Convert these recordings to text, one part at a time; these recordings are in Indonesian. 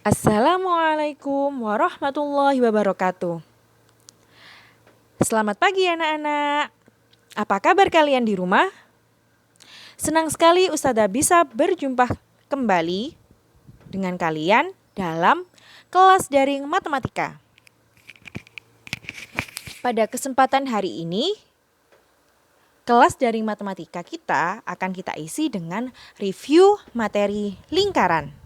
Assalamualaikum warahmatullahi wabarakatuh. Selamat pagi anak-anak. Apa kabar kalian di rumah? Senang sekali Ustazah bisa berjumpa kembali dengan kalian dalam kelas daring matematika. Pada kesempatan hari ini, kelas daring matematika kita akan kita isi dengan review materi lingkaran.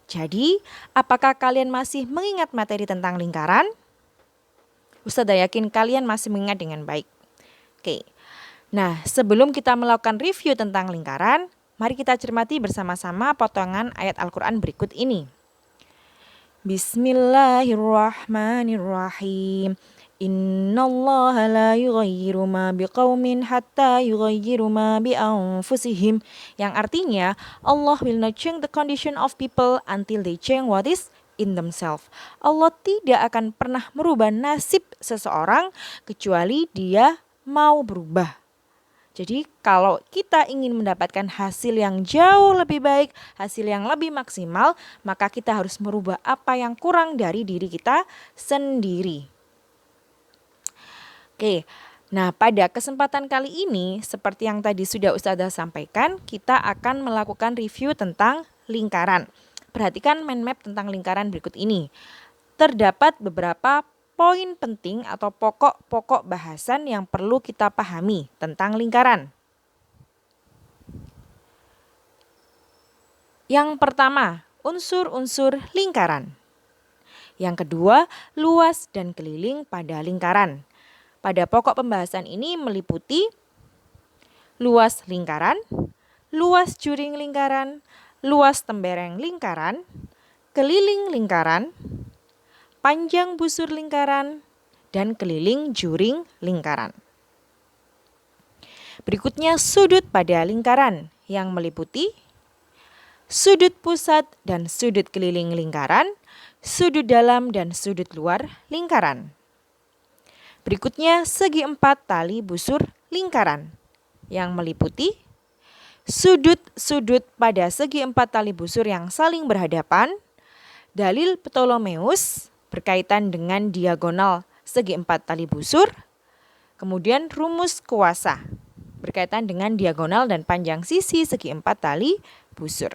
Jadi, apakah kalian masih mengingat materi tentang lingkaran? Ustazah yakin kalian masih mengingat dengan baik. Oke. Nah, sebelum kita melakukan review tentang lingkaran, mari kita cermati bersama-sama potongan ayat Al-Quran berikut ini. Bismillahirrahmanirrahim. Innallaha la yughayyiru ma biqaumin hatta yughayyiru ma bi anfusihim. Yang artinya, Allah will not change the condition of people until they change what is in themselves. Allah tidak akan pernah merubah nasib seseorang kecuali dia mau berubah. Jadi kalau kita ingin mendapatkan hasil yang jauh lebih baik, hasil yang lebih maksimal, maka kita harus merubah apa yang kurang dari diri kita sendiri. Oke, nah pada kesempatan kali ini, seperti yang tadi sudah Ustazah sampaikan, kita akan melakukan review tentang lingkaran. Perhatikan mind map tentang lingkaran berikut ini. Terdapat beberapa poin penting atau pokok-pokok bahasan yang perlu kita pahami tentang lingkaran. Yang pertama, unsur-unsur lingkaran. Yang kedua, luas dan keliling pada lingkaran. Pada pokok pembahasan ini meliputi luas lingkaran, luas juring lingkaran, luas tembereng lingkaran, keliling lingkaran, panjang busur lingkaran, dan keliling juring lingkaran. Berikutnya sudut pada lingkaran yang meliputi sudut pusat dan sudut keliling lingkaran, sudut dalam dan sudut luar lingkaran. Berikutnya segi empat tali busur lingkaran yang meliputi sudut-sudut pada segi empat tali busur yang saling berhadapan, dalil Ptolemeus berkaitan dengan diagonal segi empat tali busur, kemudian rumus kuasa berkaitan dengan diagonal dan panjang sisi segi empat tali busur.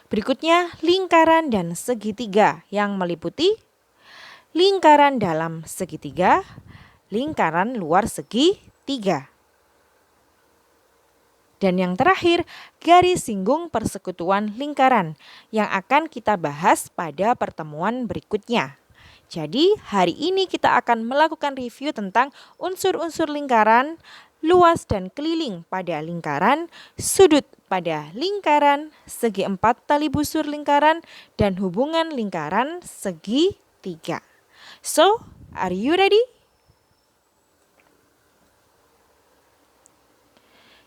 Berikutnya lingkaran dan segitiga yang meliputi lingkaran dalam segitiga, lingkaran luar segitiga. Dan yang terakhir, garis singgung persekutuan lingkaran yang akan kita bahas pada pertemuan berikutnya. Jadi hari ini kita akan melakukan review tentang unsur-unsur lingkaran, luas dan keliling pada lingkaran, sudut pada lingkaran, segi empat tali busur lingkaran, dan hubungan lingkaran segitiga. So, are you ready?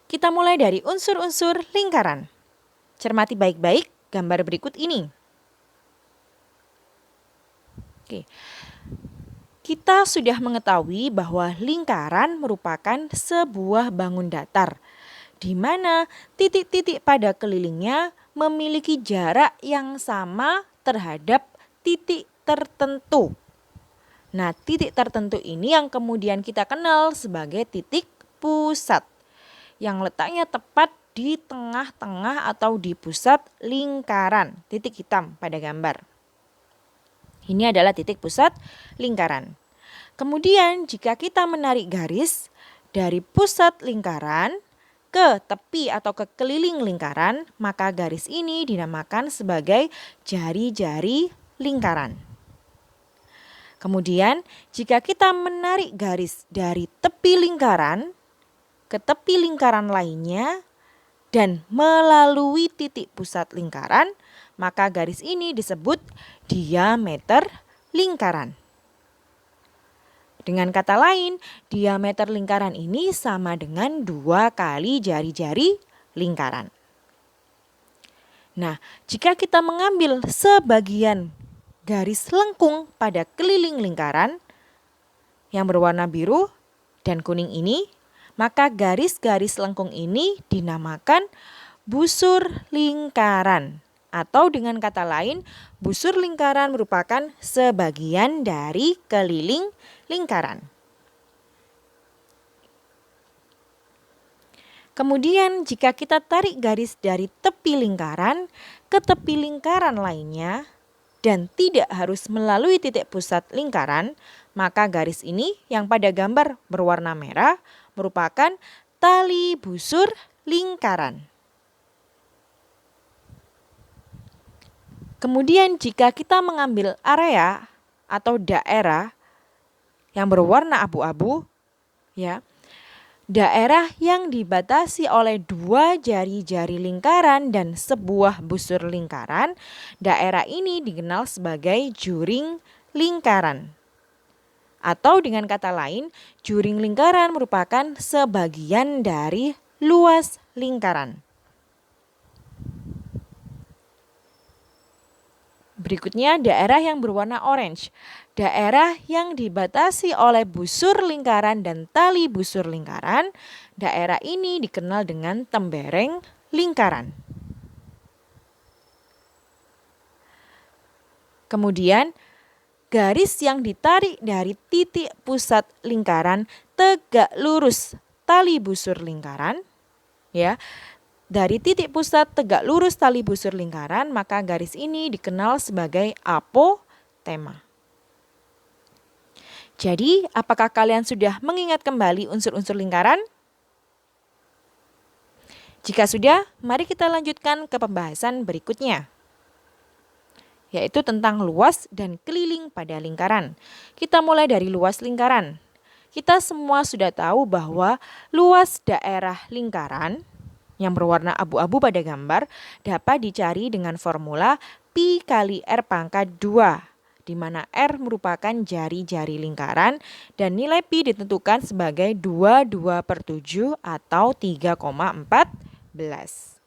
Kita mulai dari unsur-unsur lingkaran. Cermati baik-baik gambar berikut ini. Oke. Kita sudah mengetahui bahwa lingkaran merupakan sebuah bangun datar, di mana titik-titik pada kelilingnya memiliki jarak yang sama terhadap titik tertentu. Nah, titik tertentu ini yang kemudian kita kenal sebagai titik pusat, yang letaknya tepat di tengah-tengah atau di pusat lingkaran, titik hitam pada gambar. Ini adalah titik pusat lingkaran. Kemudian jika kita menarik garis dari pusat lingkaran ke tepi atau ke keliling lingkaran, maka garis ini dinamakan sebagai jari-jari lingkaran. Kemudian jika kita menarik garis dari tepi lingkaran ke tepi lingkaran lainnya dan melalui titik pusat lingkaran, maka garis ini disebut diameter lingkaran. Dengan kata lain, diameter lingkaran ini sama dengan 2 kali jari-jari lingkaran. Nah, jika kita mengambil sebagian garis lengkung pada keliling lingkaran yang berwarna biru dan kuning ini, maka garis-garis lengkung ini dinamakan busur lingkaran. Atau dengan kata lain, busur lingkaran merupakan sebagian dari keliling lingkaran. Kemudian jika kita tarik garis dari tepi lingkaran ke tepi lingkaran lainnya dan tidak harus melalui titik pusat lingkaran, maka garis ini yang pada gambar berwarna merah merupakan tali busur lingkaran. Kemudian jika kita mengambil area atau daerah yang berwarna abu-abu, ya, daerah yang dibatasi oleh dua jari-jari lingkaran dan sebuah busur lingkaran, daerah ini dikenal sebagai juring lingkaran. Atau dengan kata lain, juring lingkaran merupakan sebagian dari luas lingkaran. Berikutnya daerah yang berwarna orange. Daerah yang dibatasi oleh busur lingkaran dan tali busur lingkaran, daerah ini dikenal dengan tembereng lingkaran. Kemudian garis yang ditarik dari titik pusat lingkaran tegak lurus tali busur lingkaran, ya. Dari titik pusat tegak lurus tali busur lingkaran, maka garis ini dikenal sebagai apotema. Jadi, apakah kalian sudah mengingat kembali unsur-unsur lingkaran? Jika sudah, mari kita lanjutkan ke pembahasan berikutnya, yaitu tentang luas dan keliling pada lingkaran. Kita mulai dari luas lingkaran. Kita semua sudah tahu bahwa luas daerah lingkaran yang berwarna abu-abu pada gambar dapat dicari dengan formula pi kali r pangkat 2, di mana r merupakan jari-jari lingkaran dan nilai pi ditentukan sebagai 22/7 atau 3,14.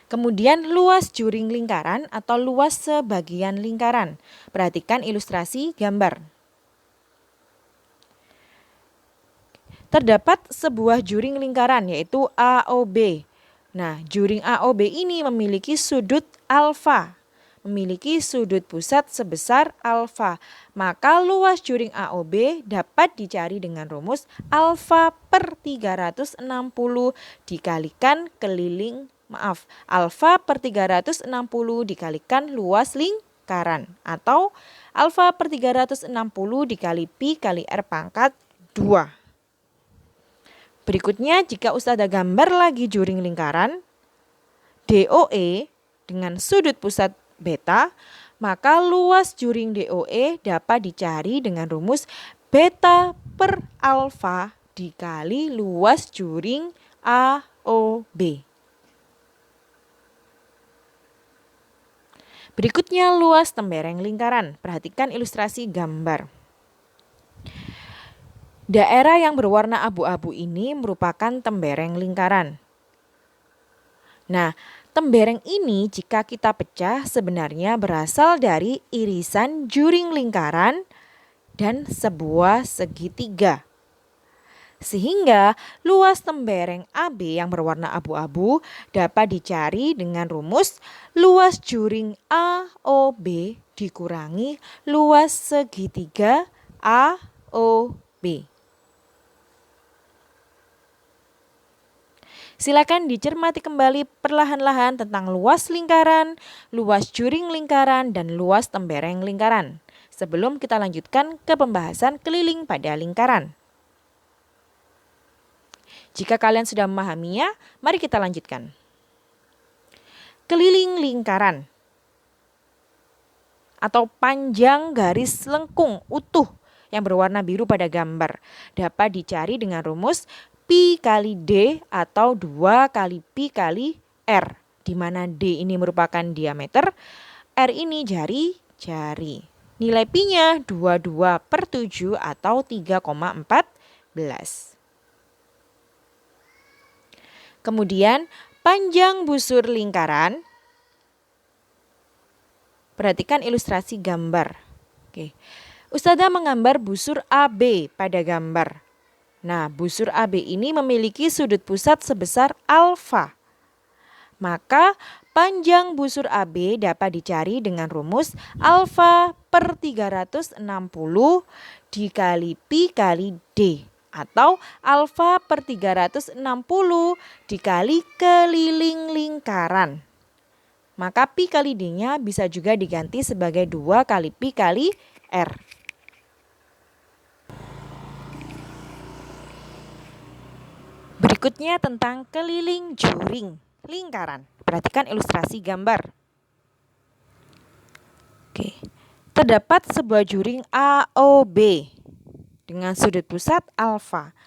Kemudian luas juring lingkaran atau luas sebagian lingkaran. Perhatikan ilustrasi gambar. Terdapat sebuah juring lingkaran yaitu AOB. Nah, juring AOB ini memiliki sudut alfa, memiliki sudut pusat sebesar alfa. Maka luas juring AOB dapat dicari dengan rumus alfa per 360 dikalikan alfa per 360 dikalikan luas lingkaran atau alfa per 360 dikali pi kali r pangkat 2. Berikutnya, jika Ustazah gambar lagi juring lingkaran DOE dengan sudut pusat beta, maka luas juring DOE dapat dicari dengan rumus beta per alfa dikali luas juring AOB. Berikutnya luas tembereng lingkaran. Perhatikan ilustrasi gambar. Daerah yang berwarna abu-abu ini merupakan tembereng lingkaran. Nah, tembereng ini jika kita pecah sebenarnya berasal dari irisan juring lingkaran dan sebuah segitiga. Sehingga luas tembereng AB yang berwarna abu-abu dapat dicari dengan rumus luas juring AOB dikurangi luas segitiga AOB. Silakan dicermati kembali perlahan-lahan tentang luas lingkaran, luas juring lingkaran, dan luas tembereng lingkaran. Sebelum kita lanjutkan ke pembahasan keliling pada lingkaran. Jika kalian sudah memahaminya, mari kita lanjutkan. Keliling lingkaran atau panjang garis lengkung utuh yang berwarna biru pada gambar dapat dicari dengan rumus pi kali D atau 2 kali pi kali R, di mana D ini merupakan diameter, R ini jari-jari. Nilai pi-nya 22/7 atau 3,14. Kemudian panjang busur lingkaran. Perhatikan ilustrasi gambar. Oke. Ustazah menggambar busur AB pada gambar. Nah, busur AB ini memiliki sudut pusat sebesar alfa. Maka panjang busur AB dapat dicari dengan rumus alfa per 360 dikali pi kali D. Atau alfa per 360 dikali keliling lingkaran. Maka pi kali D-nya bisa juga diganti sebagai 2 kali pi kali R. Berikutnya tentang keliling juring lingkaran. Perhatikan ilustrasi gambar. Oke. Terdapat sebuah juring AOB dengan sudut pusat alfa.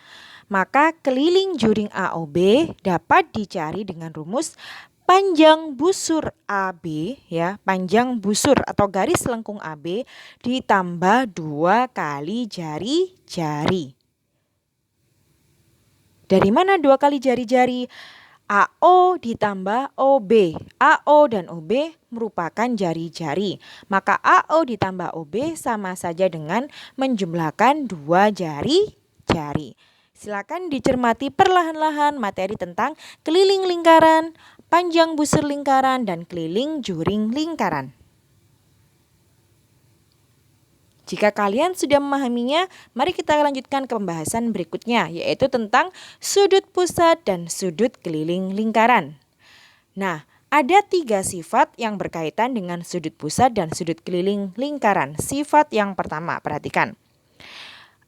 Maka keliling juring AOB dapat dicari dengan rumus panjang busur AB, ya, panjang busur atau garis lengkung AB ditambah 2 kali jari-jari. Dari mana 2 kali jari-jari? AO ditambah OB. AO dan OB merupakan jari-jari. Maka AO ditambah OB sama saja dengan menjumlahkan 2 jari-jari. Silakan dicermati perlahan-lahan materi tentang keliling lingkaran, panjang busur lingkaran, dan keliling juring lingkaran. Jika kalian sudah memahaminya, mari kita lanjutkan ke pembahasan berikutnya, yaitu tentang sudut pusat dan sudut keliling lingkaran. Nah, ada 3 sifat yang berkaitan dengan sudut pusat dan sudut keliling lingkaran. Sifat yang pertama, perhatikan.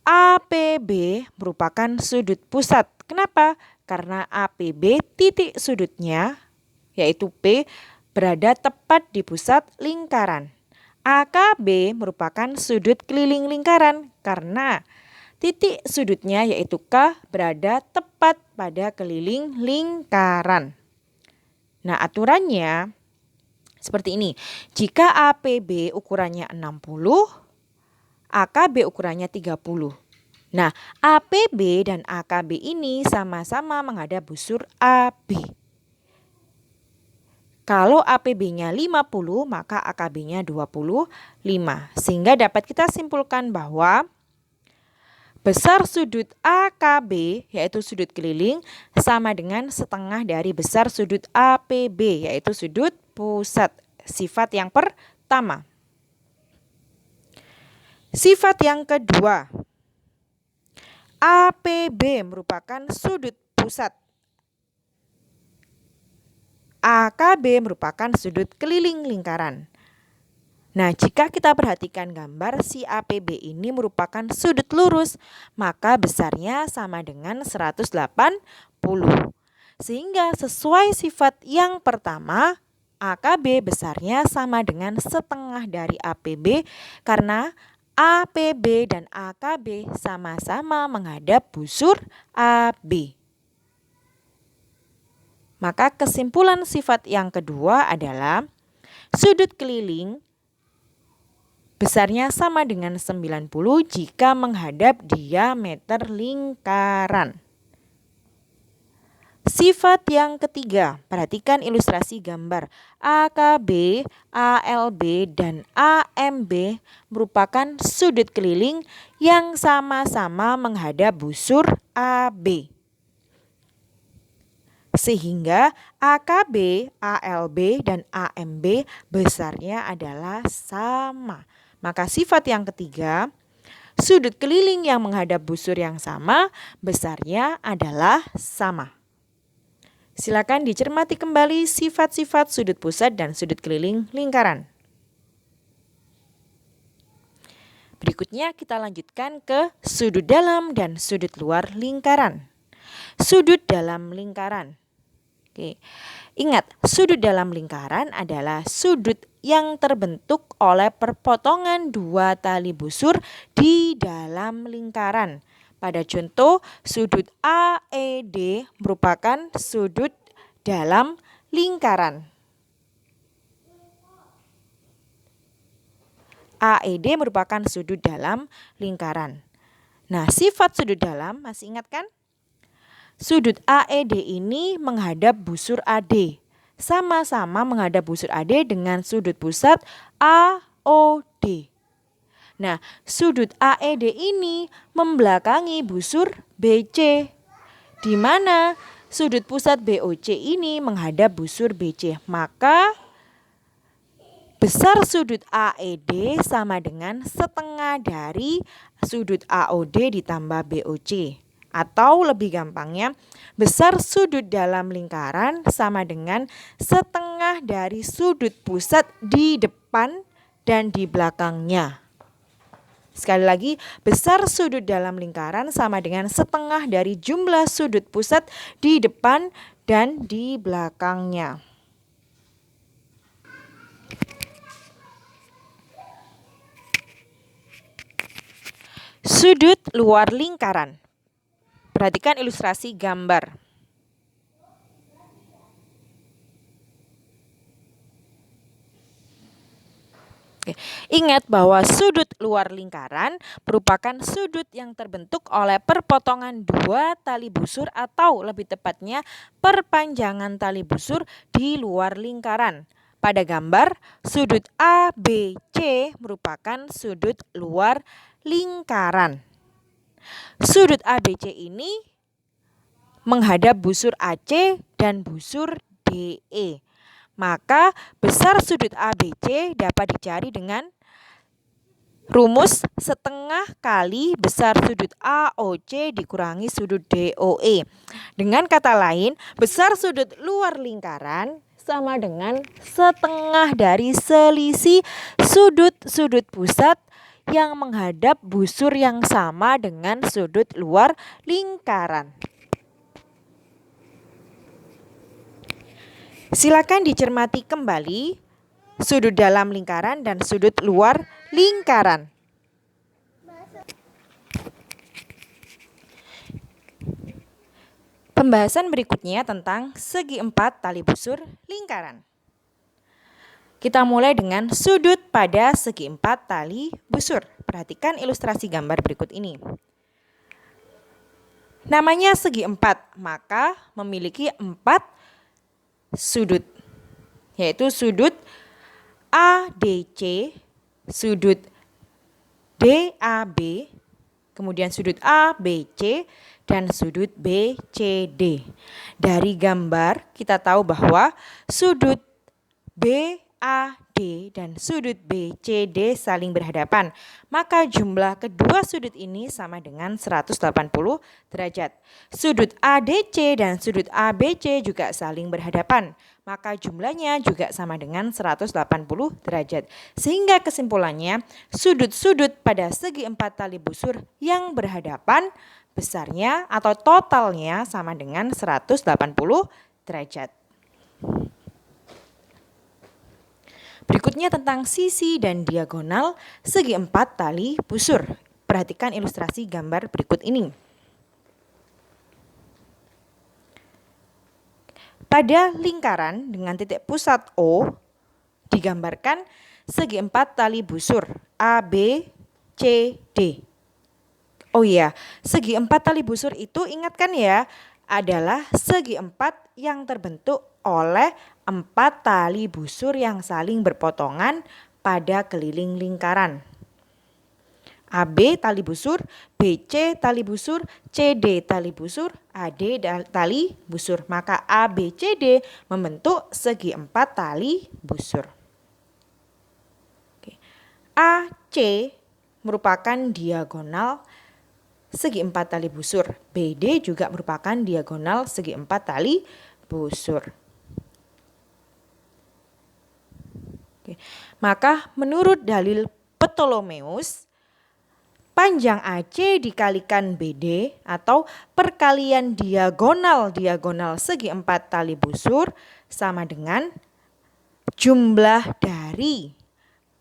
APB merupakan sudut pusat. Kenapa? Karena APB titik sudutnya, yaitu P, berada tepat di pusat lingkaran. AKB merupakan sudut keliling lingkaran karena titik sudutnya yaitu K berada tepat pada keliling lingkaran. Nah, aturannya seperti ini. Jika APB ukurannya 60, AKB ukurannya 30. Nah, APB dan AKB ini sama-sama menghadap busur AB. Kalau APB-nya 50, maka AKB-nya 25. Sehingga dapat kita simpulkan bahwa besar sudut AKB, yaitu sudut keliling, sama dengan setengah dari besar sudut APB, yaitu sudut pusat. Sifat yang pertama. Sifat yang kedua. APB merupakan sudut pusat. AKB merupakan sudut keliling lingkaran. Nah, jika kita perhatikan gambar, si APB ini merupakan sudut lurus, maka besarnya sama dengan 180. Sehingga sesuai sifat yang pertama, AKB besarnya sama dengan setengah dari APB karena APB dan AKB sama-sama menghadap busur AB. Maka kesimpulan sifat yang kedua adalah sudut keliling besarnya sama dengan 90 jika menghadap diameter lingkaran. Sifat yang ketiga, perhatikan ilustrasi gambar. AKB, ALB, dan AMB merupakan sudut keliling yang sama-sama menghadap busur AB. Sehingga AKB, ALB, dan AMB besarnya adalah sama. Maka sifat yang ketiga, sudut keliling yang menghadap busur yang sama, besarnya adalah sama. Silakan dicermati kembali sifat-sifat sudut pusat dan sudut keliling lingkaran. Berikutnya kita lanjutkan ke sudut dalam dan sudut luar lingkaran. Sudut dalam lingkaran. Oke. Ingat, sudut dalam lingkaran adalah sudut yang terbentuk oleh perpotongan 2 tali busur di dalam lingkaran. Pada contoh, sudut AED merupakan sudut dalam lingkaran. AED merupakan sudut dalam lingkaran. Nah, sifat sudut dalam masih ingat kan? Sudut AED ini menghadap busur AD. Sama-sama menghadap busur AD dengan sudut pusat AOD. Nah, sudut AED ini membelakangi busur BC, di mana sudut pusat BOC ini menghadap busur BC. Maka besar sudut AED sama dengan setengah dari sudut AOD ditambah BOC. Atau lebih gampangnya, besar sudut dalam lingkaran sama dengan setengah dari sudut pusat di depan dan di belakangnya. Sekali lagi, besar sudut dalam lingkaran sama dengan setengah dari jumlah sudut pusat di depan dan di belakangnya. Sudut luar lingkaran. Perhatikan ilustrasi gambar. Ingat bahwa sudut luar lingkaran merupakan sudut yang terbentuk oleh perpotongan dua tali busur atau lebih tepatnya perpanjangan tali busur di luar lingkaran. Pada gambar, sudut ABC merupakan sudut luar lingkaran. Sudut ABC ini menghadap busur AC dan busur DE. Maka besar sudut ABC dapat dicari dengan rumus setengah kali besar sudut AOC dikurangi sudut DOE. Dengan kata lain, besar sudut luar lingkaran sama dengan setengah dari selisih sudut-sudut pusat yang menghadap busur yang sama dengan sudut luar lingkaran. Silakan dicermati kembali sudut dalam lingkaran dan sudut luar lingkaran. Pembahasan berikutnya tentang segi empat tali busur lingkaran. Kita mulai dengan sudut pada segi empat tali busur. Perhatikan ilustrasi gambar berikut ini. Namanya segi empat, maka memiliki empat sudut, yaitu sudut ADC, sudut DAB, kemudian sudut ABC, dan sudut BCD. Dari gambar kita tahu bahwa sudut BAD dan sudut BCD saling berhadapan. Maka jumlah kedua sudut ini sama dengan 180 derajat. Sudut ADC dan sudut ABC juga saling berhadapan. Maka jumlahnya juga sama dengan 180 derajat. Sehingga kesimpulannya, sudut-sudut pada segi empat tali busur yang berhadapan besarnya atau totalnya sama dengan 180 derajat. Berikutnya tentang sisi dan diagonal segi empat tali busur. Perhatikan ilustrasi gambar berikut ini. Pada lingkaran dengan titik pusat O, digambarkan segi empat tali busur ABCD. Oh iya, segi empat tali busur itu ingatkan ya, adalah segi empat yang terbentuk oleh empat tali busur yang saling berpotongan pada keliling lingkaran. AB tali busur, BC tali busur, CD tali busur, AD tali busur. Maka ABCD membentuk segi empat tali busur. AC merupakan diagonal segi empat tali busur. BD juga merupakan diagonal segi empat tali busur. Maka menurut dalil Ptolemeus, panjang AC dikalikan BD atau perkalian diagonal segi empat tali busur sama dengan jumlah dari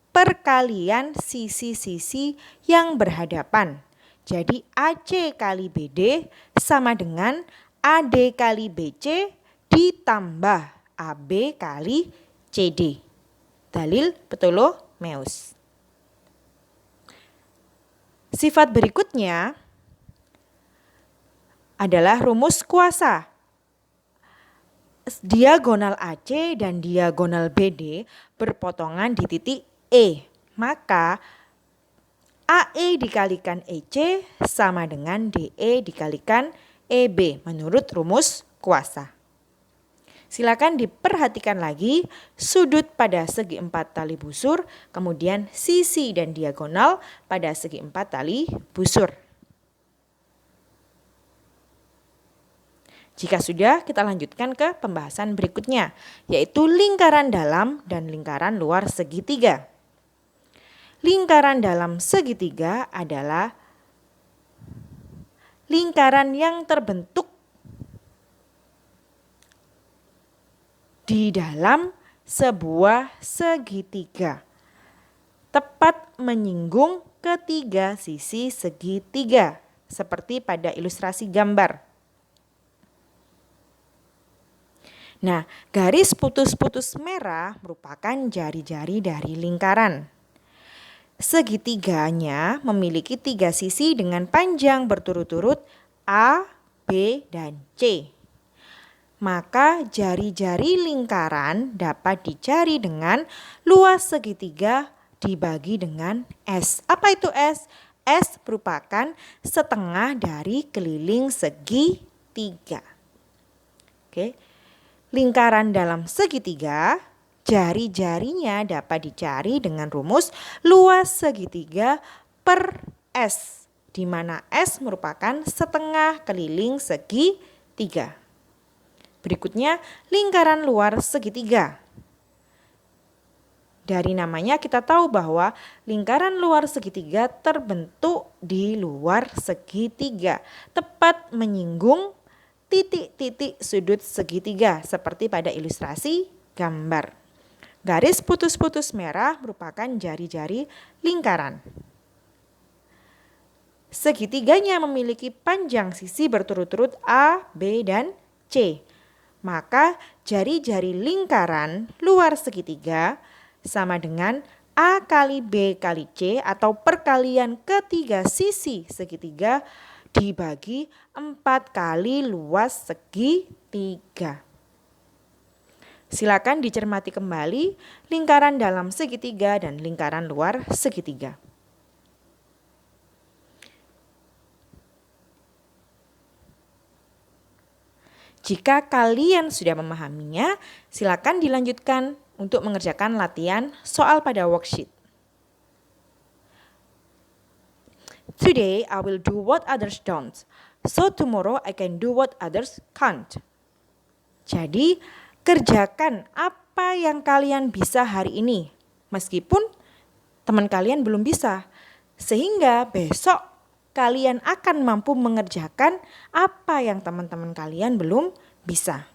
perkalian sisi-sisi yang berhadapan. Jadi AC kali BD sama dengan AD kali BC ditambah AB kali CD. Dalil Ptolemeus. Sifat berikutnya adalah rumus kuasa. Diagonal AC dan diagonal BD berpotongan di titik E. Maka AE dikalikan EC sama dengan DE dikalikan EB menurut rumus kuasa. Silakan diperhatikan lagi sudut pada segi 4 tali busur, kemudian sisi dan diagonal pada segi 4 tali busur. Jika sudah, kita lanjutkan ke pembahasan berikutnya, yaitu lingkaran dalam dan lingkaran luar segitiga. Lingkaran dalam segitiga adalah lingkaran yang terbentuk di dalam sebuah segitiga, tepat menyinggung ketiga sisi segitiga, seperti pada ilustrasi gambar. Nah, garis putus-putus merah merupakan jari-jari dari lingkaran. Segitiganya memiliki 3 sisi dengan panjang berturut-turut A, B, dan C. Maka jari-jari lingkaran dapat dicari dengan luas segitiga dibagi dengan S. Apa itu S? S merupakan setengah dari keliling segitiga. Oke. Lingkaran dalam segitiga, jari-jarinya dapat dicari dengan rumus luas segitiga per S, di mana S merupakan setengah keliling segitiga. Berikutnya, lingkaran luar segitiga. Dari namanya kita tahu bahwa lingkaran luar segitiga terbentuk di luar segitiga, tepat menyinggung titik-titik sudut segitiga seperti pada ilustrasi gambar. Garis putus-putus merah merupakan jari-jari lingkaran. Segitiganya memiliki panjang sisi berturut-turut A, B, dan C. Maka jari-jari lingkaran luar segitiga sama dengan A kali B kali C atau perkalian ketiga sisi segitiga dibagi 4 kali luas segitiga. Silakan dicermati kembali lingkaran dalam segitiga dan lingkaran luar segitiga. Jika kalian sudah memahaminya, silakan dilanjutkan untuk mengerjakan latihan soal pada worksheet. Today I will do what others don't, so tomorrow I can do what others can't. Jadi, kerjakan apa yang kalian bisa hari ini, meskipun teman kalian belum bisa. Sehingga besok kalian akan mampu mengerjakan apa yang teman-teman kalian belum bisa.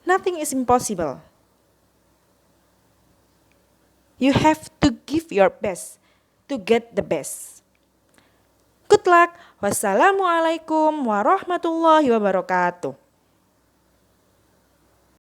Nothing is impossible. You have to give your best to get the best. Good luck. Wassalamualaikum warahmatullahi wabarakatuh.